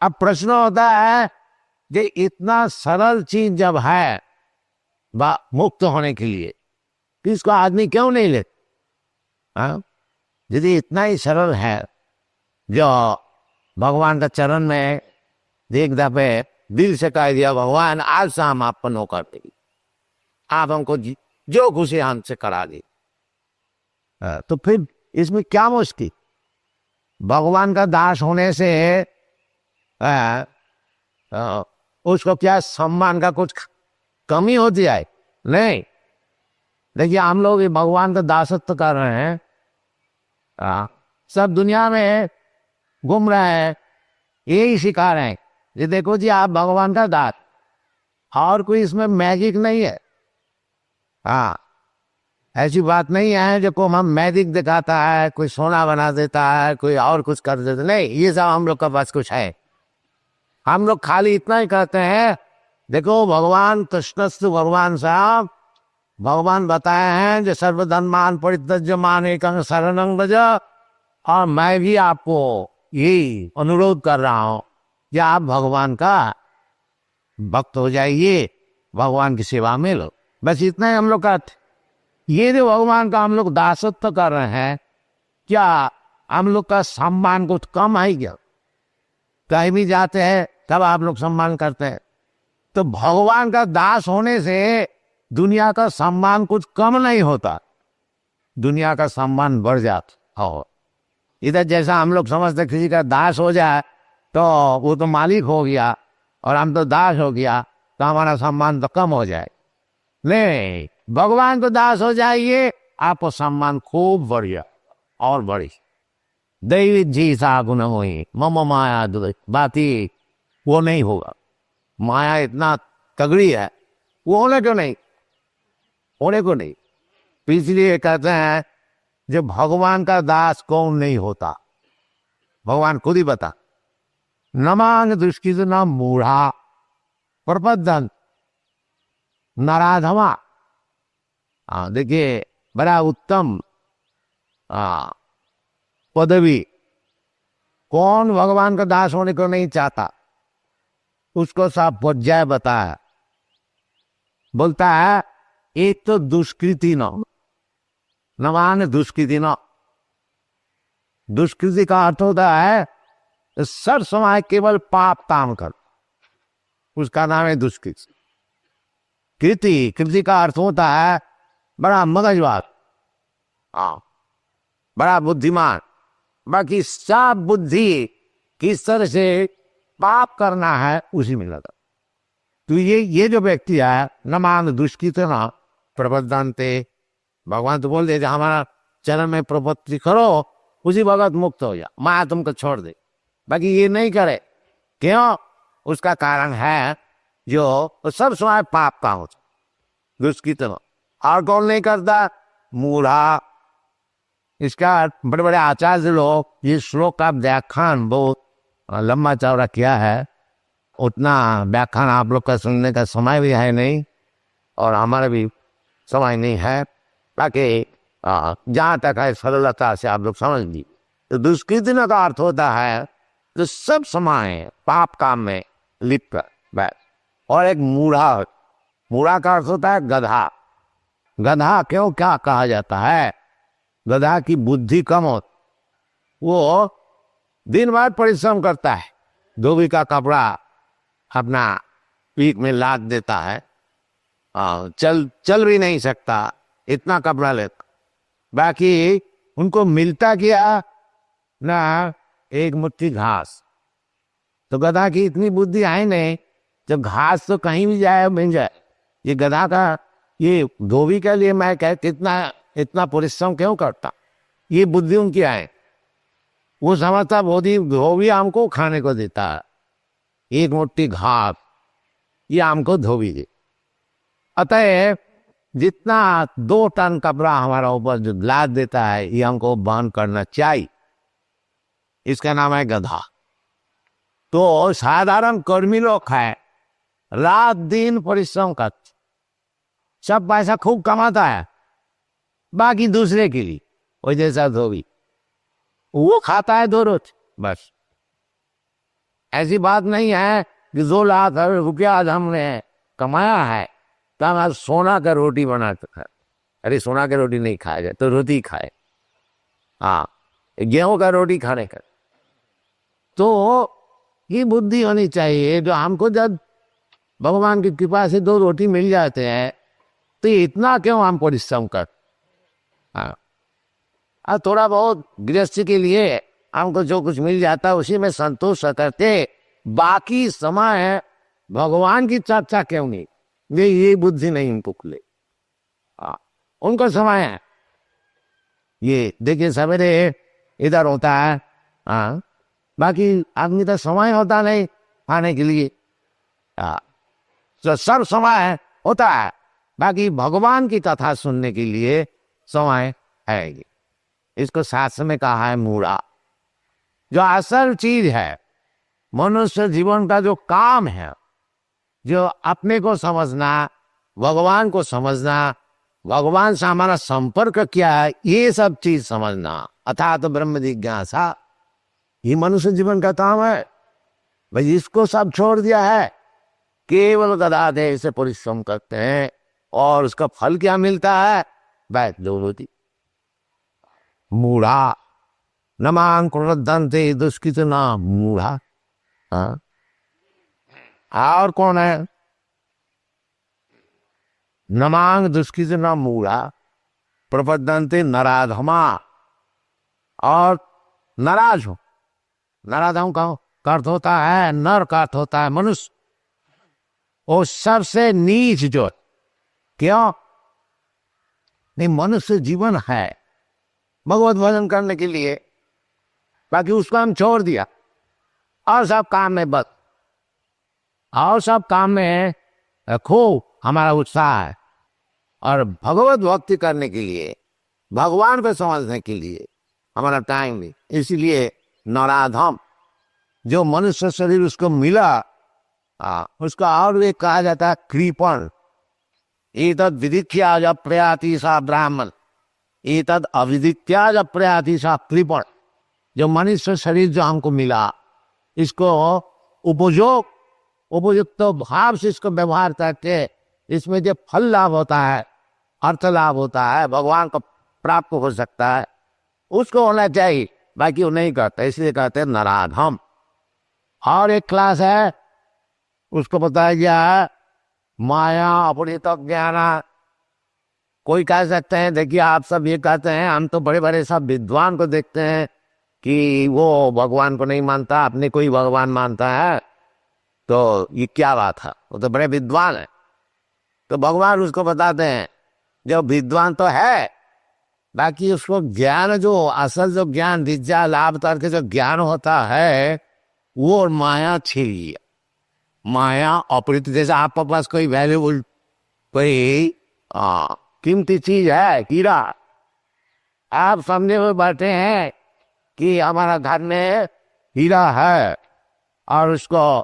अब प्रश्न होता है कि इतना सरल चीज जब है मुक्त होने के लिए, तो इसको आदमी क्यों नहीं ले? यदि इतना ही सरल है, जो भगवान का चरण में एक दफे दिल से कह दिया, भगवान आज से हम आपको नौकर देंगे, आप हमको जो खुशी हमसे करा दी, तो फिर इसमें क्या मुश्किल? भगवान का दास होने से उसको क्या सम्मान का कुछ कमी होती है? नहीं। देखिए, हम लोग भगवान का दासत्व कर रहे हैं, सब दुनिया में घूम रहे हैं, यही सिखा रहे हैं। ये देखो जी, आप भगवान का दास, और कोई इसमें मैजिक नहीं है। ऐसी बात नहीं है जो को हम मैजिक दिखाता है, कोई सोना बना देता है, कोई और कुछ कर देता, नहीं, ये सब हम लोग का पास कुछ है। हम लोग खाली इतना ही कहते हैं, देखो भगवान कृष्णस्तु भगवान साहब, भगवान बताए हैं जो सर्वधर्मान परित्यज्य माम एकं शरणं व्रज, और मैं भी आपको यही अनुरोध कर रहा हूं कि आप भगवान का भक्त हो जाइए, भगवान की सेवा में लो। बस इतना ही हम लोग का। ये जो भगवान का हम लोग दासत्व कर रहे हैं, क्या हम लोग का सम्मान कुछ कम है क्या? कहीं भी जाते हैं तब आप लोग सम्मान करते हैं, तो भगवान का दास होने से दुनिया का सम्मान कुछ कम नहीं होता, दुनिया का सम्मान बढ़ जाता हो। इधर जैसा हम लोग समझते किसी का दास हो जाए तो वो तो मालिक हो गया, और हम तो दास हो गया तो हमारा सम्मान तो कम हो जाए। नहीं, भगवान को दास हो जाइए, आपको सम्मान खूब बढ़िया और बड़ी। दैवी जी सा गुण हुई मम माया दुर्ग, बाती वो नहीं होगा। माया इतना तगड़ी है, वो होने क्यों नहीं, होने को नहीं। इसलिए कहते हैं जो भगवान का दास कौन नहीं होता, भगवान खुद ही बता, नमांग दृष्टि न मूढ़ा प्रबद्धन नराधमा। देखिए, बड़ा उत्तम पदवी, कौन भगवान का दास होने को नहीं चाहता, उसको सब पर्याय बताया। बोलता है एक तो दुष्कृति न मान दुष्कृति न, दुष्कृति का अर्थ होता है सर समय केवल पाप काम कर, उसका नाम है दुष्कृति। कृति का अर्थ होता है बड़ा मगजबाज, बड़ा बुद्धिमान। बाकी सब बुद्धि किस तरह से पाप करना है उसी में लगा। तो ये जो व्यक्ति है, न मान दुष्कृत न प्रबद्धन्ते, भगवान तो बोल दे हमारा चरण में प्रपत्ति करो, उसी भगत मुक्त हो जा, माया तुमको छोड़ दे। बाकी ये नहीं करे, क्यों? उसका कारण है जो सब समय पाप का होता, दुष्कृत न। और कौन नहीं करता? मूढ़ा। इसका बड़े बड़े आचार्य लोग इस श्लोक का व्याख्यान बहुत लंबा चौड़ा किया है, उतना व्याख्यान आप लोग का सुनने का समय भी है नहीं, और हमारा भी समय नहीं है। बाकी जहाँ तक है सरलता से आप लोग समझ ली। तो दुष्कृति का अर्थ होता है जो सब समय पाप काम में लिप्त बैठ। और एक मूढ़ा, मूढ़ा का अर्थ होता है गधा। गधा क्यों क्या कहा जाता है? गधा की बुद्धि कम हो, वो दिन भर परिश्रम करता है, धोबी का कपड़ा अपना पीठ में लाद देता है, चल भी नहीं सकता, इतना कपड़ा लेता। बाकी उनको मिलता क्या ना, एक मुट्ठी घास। तो गधा की इतनी बुद्धि है नहीं, जब घास तो कहीं भी जाए मिल जाए। ये गधा का, ये धोबी के लिए मैं कह इतना परिश्रम क्यों करता, ये बुद्धि उनकी है। वो समझता धोबी हमको खाने को देता है, एक मुट्ठी घास ये हमको धोबी दे। अतः जितना 2 टन कपड़ा हमारा ऊपर जो लाद देता है, ये हमको बहन करना चाहिए, इसका नाम है गधा। तो साधारण कर्मी लोग है, रात दिन परिश्रम करते, सब पैसा खूब कमाता है, बाकी दूसरे के लिए। वो जैसा धोबी, वो खाता है 2 रोज बस, ऐसी बात नहीं है कि 2 लाख रुपया आज हमने कमाया है तो हम आज सोना का रोटी बना सकते। अरे सोना का रोटी नहीं खाएगा तो रोटी खाए, हाँ गेहूं का रोटी खाने का। तो ये बुद्धि होनी चाहिए जो हमको जब भगवान की कृपा से 2 रोटी मिल जाते हैं तो इतना क्यों हम परिश्रम कर। हाँ थोड़ा बहुत गृहस्थी के लिए हमको जो कुछ मिल जाता है उसी में संतोष करते, बाकी समय भगवान की चर्चा क्यों नहीं। ये बुद्धि नहीं उनको खुले। उनको समय है, ये देखिए सवेरे इधर होता है, हाँ बाकी आदमी तो समय होता नहीं खाने के लिए। तो सब समय होता है, बाकी भगवान की कथा सुनने के लिए समय है। इसको शास्त्र में कहा है मूढ़ा। जो असल चीज है मनुष्य जीवन का जो काम है, जो अपने को समझना, भगवान को समझना, भगवान से हमारा संपर्क क्या है, ये सब चीज समझना, अर्थात तो ब्रह्म जिज्ञासा, ये मनुष्य जीवन का काम है। भाई इसको सब छोड़ दिया है, केवल गदाधे से परिश्रम करते हैं और उसका फल क्या मिलता है, बैठ दो होती मूढ़ा नमांग कुरदंते दुष्कृत नाम मूढ़ा। हाँ और कौन है, नमांग दुष्कृत नाम मूढ़ा प्रपद्यन्ते नराधमा। और नाराज हो, नराधम का अर्थ होता है नर, का अर्थ होता है मनुष्य, वो सबसे नीच जो। क्यों नहीं, मनुष्य जीवन है भगवत भजन करने के लिए, बाकी उसको हम छोड़ दिया और सब काम में बस, और सब काम में खूब हमारा उत्साह है। और भगवत भक्ति करने के लिए, भगवान को समझने के लिए हमारा टाइम नहीं। इसीलिए नराधम जो मनुष्य शरीर उसको मिला, उसको और एक कहा जाता है कृपण। एतद विदित्या जब प्रयाति सा ब्राह्मण, एतद अविदित्या जब प्रयाति सा कृपण। जो मनुष्य शरीर जो हमको मिला, इसको उपयुक्त भाव से इसको व्यवहार करके इसमें जो फल लाभ होता है, अर्थ लाभ होता है, भगवान को प्राप्त हो सकता है, उसको होना चाहिए, बाकी वो नहीं करते, इसलिए कहते हैं नराधम। और एक क्लास है, उसको बताया गया है माया अपहृत ज्ञान। कोई कह सकते हैं, देखिए आप सब ये कहते हैं, हम तो बड़े बड़े सब विद्वान को देखते हैं कि वो भगवान को नहीं मानता, अपने कोई भगवान मानता है, तो ये क्या बात है, वो तो बड़े विद्वान है। तो भगवान उसको बताते हैं जो विद्वान तो है, बाकी उसको ज्ञान जो असल जो ज्ञान विद्या लाभ करके जो ज्ञान होता है वो माया छीन लिया। माया अपहृत, जैसे आपके पास कोई वैल्यूबल कोई कीमती चीज है, हीरा, आप समझे हुए बैठे हैं कि हमारा घर में हीरा है और उसको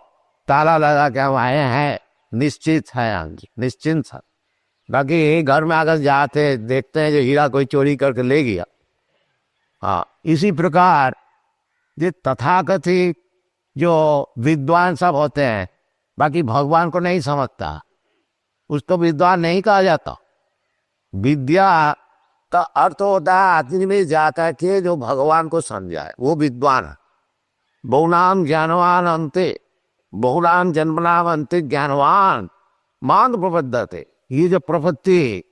ताला लगा के हम आए हैं, निश्चित है, निश्चिंत है। बाकी घर में अगर जाते देखते हैं जो हीरा कोई चोरी करके ले गया। इसी प्रकार ये तथाकथित जो विद्वान सब होते हैं, बाकी भगवान को नहीं समझता, उसको विद्वान नहीं कहा जाता। विद्या का अर्थ होता है आदमी में जाता है कि जो भगवान को समझाए, वो विद्वान है। बहुनाम ज्ञानवान अंते, बहुनाम जन्मनाम अंते ज्ञानवान मान प्रबद्धते। ये जो प्रपत्ति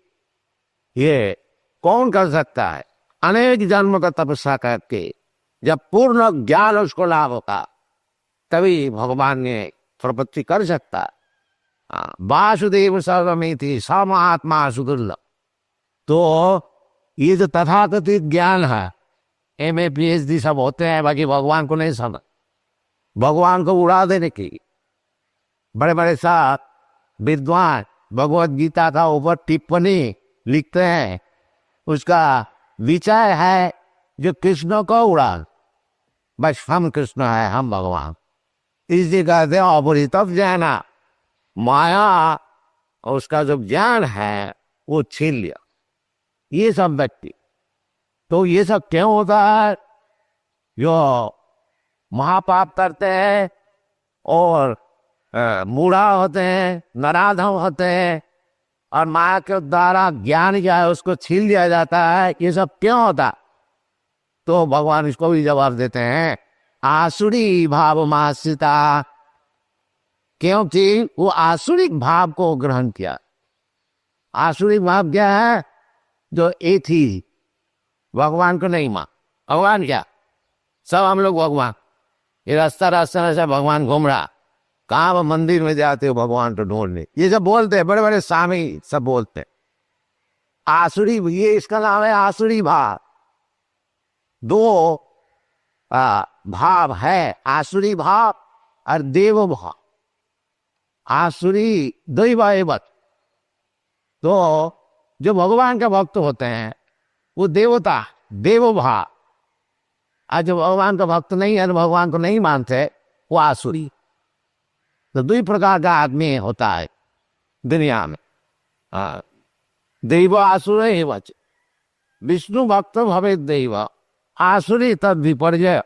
ये कौन कर सकता है, अनेक जन्म का तपस्या करके जब पूर्ण ज्ञान उसको लाभ होगा तभी भगवान ने प्रपत्ति कर सकता है। वासुदेव सर्वमिति स महात्मा सुदुर्लभ। तो ये जो तथाकथित ज्ञान है, MA PhD सब होते हैं, बाकी भगवान को नहीं समझ, भगवान को उड़ा देने की। बड़े बड़े साहब विद्वान भगवत गीता का ऊपर टिप्पणी लिखते हैं, उसका विचार है जो कृष्ण को उड़ा, बस हम कृष्ण है, हम भगवान। इसलिए कहते हैं अपहृत ज्ञान, माया उसका जो ज्ञान है वो छीन लिया ये सब व्यक्ति। तो ये सब क्यों होता है, जो महापाप करते हैं और मूढ़ा होते हैं, नराधम होते हैं, और माया के द्वारा ज्ञान जो है उसको छीन लिया जाता है। ये सब क्यों होता? तो भगवान इसको भी जवाब देते हैं, आसुरी भाव मासिता, क्योंकि वो आसुरिक भाव को ग्रहण किया। आसुरिक भाव क्या है? जो एथी, भगवान को नहीं मान। भगवान क्या? सब हम लोग भगवान, ये रास्ता रास्ता में सब भगवान घूम रहा, कहाँ मंदिर में जाते हो भगवान को ढूंढने, ये सब बोलते हैं, बड़े बड़े स्वामी सब बोलते हैं। आसुरी, ये इसका नाम है आसुरी भाव। दो भाव है, आसुरी भाव और देव भाव। आसुरी दैववत, तो जो भगवान के भक्त होते हैं वो देवता, देव भाव। आज जो भगवान का भक्त नहीं है, भगवान को नहीं मानते, वो आसुरी। तो दो प्रकार का आदमी होता है दुनिया में, दैव आसुर एवच। विष्णु भक्त भवे दैव, आसुरी तद विपर्जय।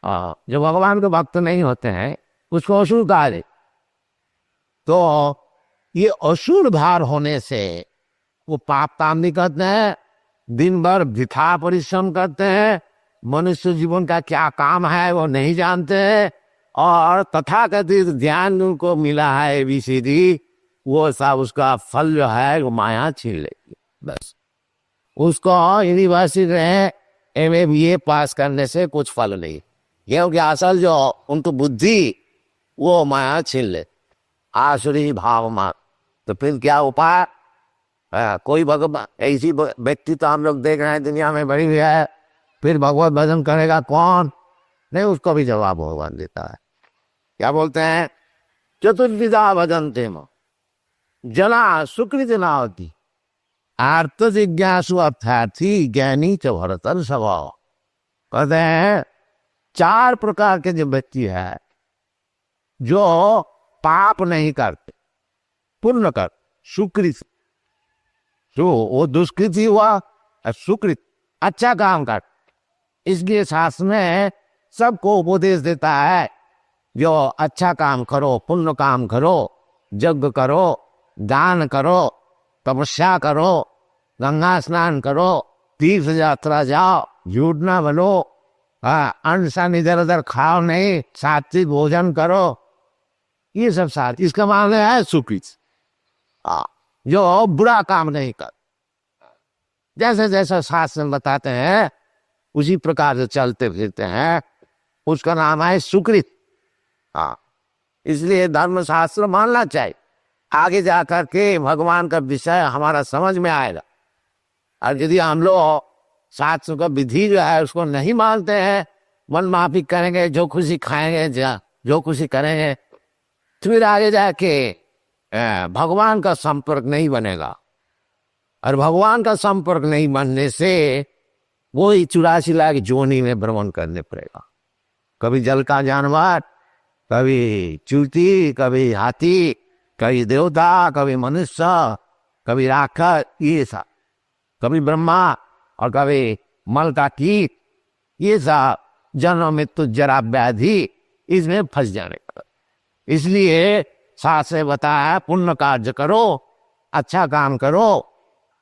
जो भगवान के भक्त नहीं होते हैं उसको असुर कहा जाए। तो ये असुर भार होने से वो पाप काम नहीं करते हैं, दिन भर वृथा परिश्रम करते हैं, मनुष्य जीवन का क्या काम है वो नहीं जानते हैं, और तथाकथित ज्ञान उनको मिला है ABCD, वो सब उसका फल जो है वो माया छीन लेगी। बस उसको यूनिवर्सिटी में MA पास करने से कुछ फल नहीं, क्योंकि असल जो उनको बुद्धि वो माया छीन ले, आसुरी भाव मार। तो फिर क्या उपाय? कोई भगवान ऐसी व्यक्ति तो हम लोग देख रहे हैं दुनिया में बड़ी हुई है, फिर भगवत भजन करेगा कौन? नहीं, उसको भी जवाब भगवान देता है। क्या बोलते हैं? चतुर्विधा भजन्ते म जना सुकृत नावती, आर्त जिज्ञासु अर्थार्थी ज्ञानी च भरतर स्वभाव। कहते हैं 4 प्रकार के जो व्यक्ति है जो पाप नहीं करते, पुण्य कर, सुकृत, तो वो दुष्कृति हुआ, सुकृत अच्छा काम कर। इसलिए शास्त्र में सबको उपदेश देता है, जो अच्छा काम करो, पुण्य काम करो, यज्ञ करो, दान करो, तपस्या करो, गंगा स्नान करो, तीर्थ यात्रा जाओ, झूठ ना बोलो, अन्न सन इधर उधर खाओ नहीं, सात्विक भोजन करो, ये सब साथ। इसका मतलब है सुकृत, जो बुरा काम नहीं कर। जैसे जैसे शास्त्र बताते हैं उसी प्रकार से चलते फिरते हैं, उसका नाम है सुकृत। इसलिए धर्म शास्त्र मानना चाहिए, आगे जाकर के भगवान का विषय हमारा समझ में आएगा। और यदि हम लोग शास्त्र का विधि जो है उसको नहीं मानते हैं, मन माफी करेंगे, जो खुशी खाएंगे, जो खुशी करेंगे, तो फिर आगे जाके भगवान का संपर्क नहीं बनेगा। और भगवान का संपर्क नहीं बनने से वो ही 84 लाख जोनी में भ्रमण करने पड़ेगा। कभी जल का जानवर, कभी चूती, कभी हाथी, कभी देवता, कभी मनुष्य, कभी राक्षस, ये सब, कभी ब्रह्मा और कभी मल का कीट, ये सब जन्म मृत्यु जरा व्याधि, इसमें फंस जाने का। इसलिए शास्त्र से बताया पुण्य कार्य करो, अच्छा काम करो।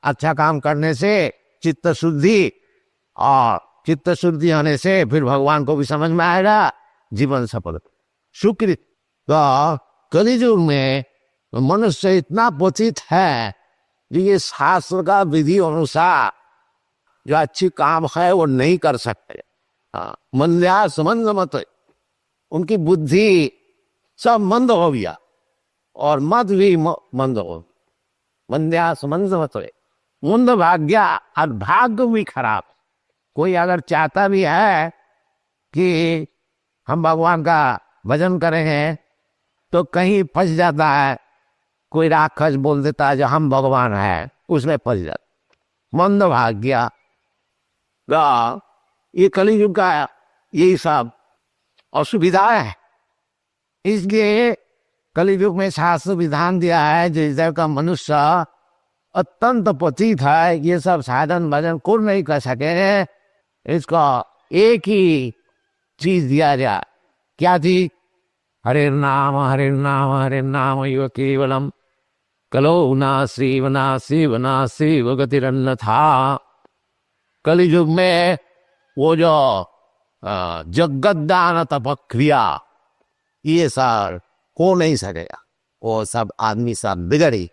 अच्छा काम करने से चित्त शुद्धि, और चित्त शुद्धि होने से फिर भगवान को भी समझ में आएगा, जीवन सफल। सुकृत। तो कलियुग में मनुष्य इतना पतित है कि ये शास्त्र का विधि अनुसार जो अच्छी काम है वो नहीं कर सकते। मंद्या समंद मत, उनकी बुद्धि सब मंद हो गया और मत भी मंद हो। मंद्या समंद मत, मंद भाग्या, और भाग्य भी खराब। कोई अगर चाहता भी है कि हम भगवान का भजन करेंगे तो कहीं फंस जाता है, कोई राक्षस बोल देता है जो हम भगवान हैं, उसमें फंस जाता। मंद भाग्या, ये कलियुग का यही सब असुविधा है। इसलिए कलियुग में शास्त्र विधान दिया है, जिस तरह का मनुष्य अत्यंत पतित है, ये सब साधन भजन कुछ नहीं कर सके, इसका एक ही चीज दिया जाए। क्या थी? हरे नाम हरे नाम इव केवलम कलो नास्ति नास्ति गतिरन्यथा। कलियुग में वो जो जगदान तपक्रिया ये सब हो नहीं सकेगा, वो सब आदमी सब बिगड़ी।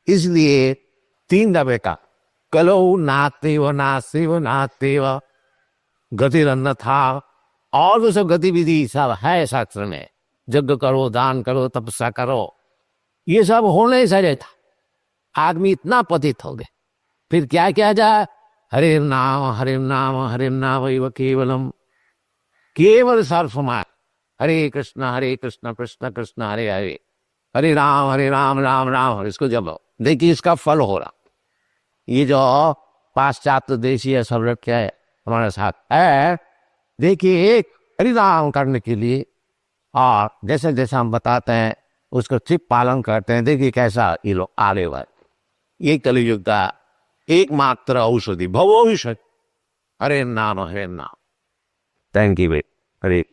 इसलिए 3 दफे का कलो नास्तिव गतिरन्यथा। और वो सब गतिविधि सब है शास्त्र में, यज्ञ करो, दान करो, तपस्या करो, ये सब हो नहीं सके था, आदमी इतना पतित हो गए। फिर क्या किया जाए? हरे नाम इव केवलम, केवल सर्वसमाय हरे कृष्ण कृष्ण कृष्ण हरे हरे, हरे राम राम। इसको जब देखिए इसका फल हो रहा। ये जो पाश्चात्य देशीय सब क्या है हमारे साथ है, देखिए एक हरि नाम करने के लिए और जैसे जैसे हम बताते हैं उसको ठीक पालन करते हैं। देखिए कैसा ये लोग आगे बढ़। ये कलियुग का एकमात्र औषधि भवोषध हरे नाम। Thank you. हरे